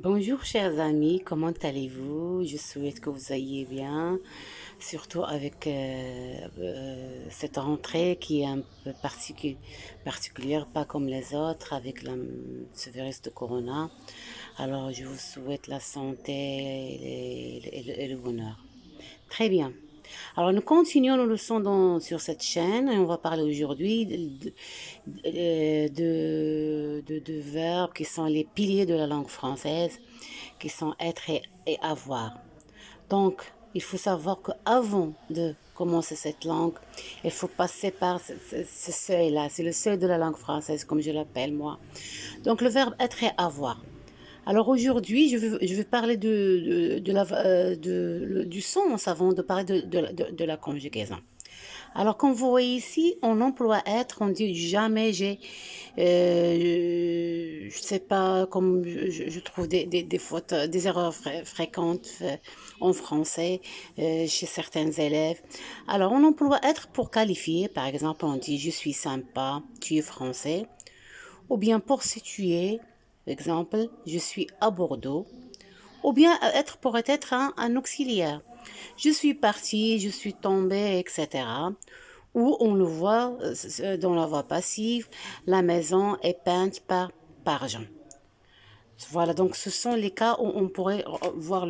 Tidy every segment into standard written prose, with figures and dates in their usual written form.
Bonjour chers amis, comment allez-vous? Je souhaite que vous ayez bien, surtout avec cette rentrée qui est un peu particulière, pas comme les autres, avec ce virus de Corona. Alors je vous souhaite la santé et le bonheur. Très bien. Alors nous continuons nos leçons sur cette chaîne et on va parler aujourd'hui de verbes qui sont les piliers de la langue française, qui sont être et avoir. Donc, il faut savoir qu'avant de commencer cette langue, il faut passer par ce seuil-là. C'est le seuil de la langue française, comme je l'appelle moi. Donc, le verbe être et avoir. Alors aujourd'hui, je vais parler du sens avant de parler de la conjugaison. Alors, comme vous voyez ici, on emploie être, on dit jamais j'ai, je sais pas, comme je trouve des fautes, des erreurs fréquentes en français chez certains élèves. Alors, on emploie être pour qualifier, par exemple, on dit je suis sympa, tu es français, ou bien pour situer, exemple, je suis à Bordeaux, ou bien être pourrait être un auxiliaire. Je suis parti, je suis tombé, etc. Ou on le voit dans la voix passive, la maison est peinte par Jean. Voilà, donc ce sont les cas où on pourrait voir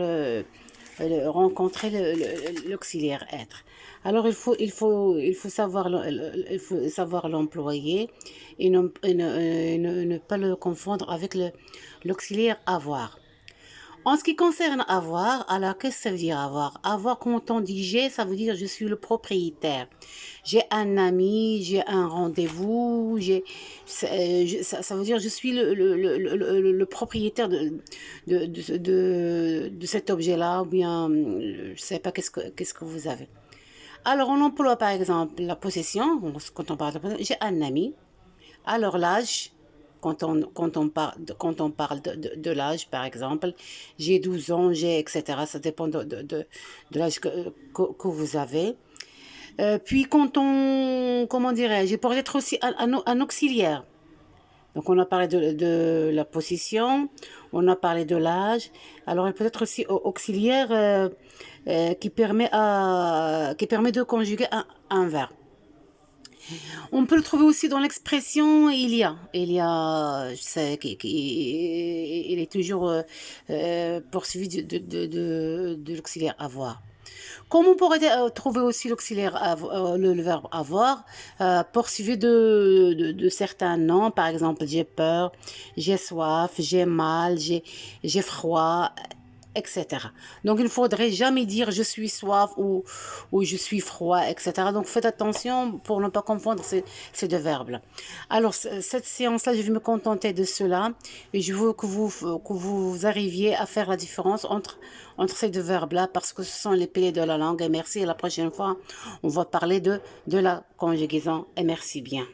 rencontrer l'auxiliaire être. Alors il faut savoir l'employer et ne pas le confondre avec l'auxiliaire avoir. En ce qui concerne avoir, alors qu'est-ce que ça veut dire avoir? Avoir, quand on dit j'ai, ça veut dire je suis le propriétaire. J'ai un ami, j'ai un rendez-vous, ça veut dire je suis le propriétaire de cet objet-là, ou bien je ne sais pas qu'est-ce que vous avez. Alors on emploie par exemple la possession, quand on parle de possession, j'ai un ami, alors l'âge, quand on parle de l'âge, par exemple, j'ai 12 ans, j'ai, etc. Ça dépend de l'âge que vous avez. Puis comment dirais-je, il pourrait être aussi un auxiliaire. Donc on a parlé de la position, on a parlé de l'âge. Alors il peut être aussi auxiliaire qui permet de conjuguer un verbe. On peut le trouver aussi dans l'expression il y a. Il y a, je sais, il est toujours poursuivi de l'auxiliaire avoir. Comme on pourrait trouver aussi le verbe avoir, poursuivi de certains noms, par exemple j'ai peur, j'ai soif, j'ai mal, j'ai froid, etc. Donc il ne faudrait jamais dire je suis soif ou je suis froid, etc. Donc faites attention pour ne pas confondre ces deux verbes-là. Alors cette séance-là, je vais me contenter de cela et je veux que vous arriviez à faire la différence entre ces deux verbes-là parce que ce sont les piliers de la langue. Et merci, et la prochaine fois, on va parler de la conjugaison. Et merci bien.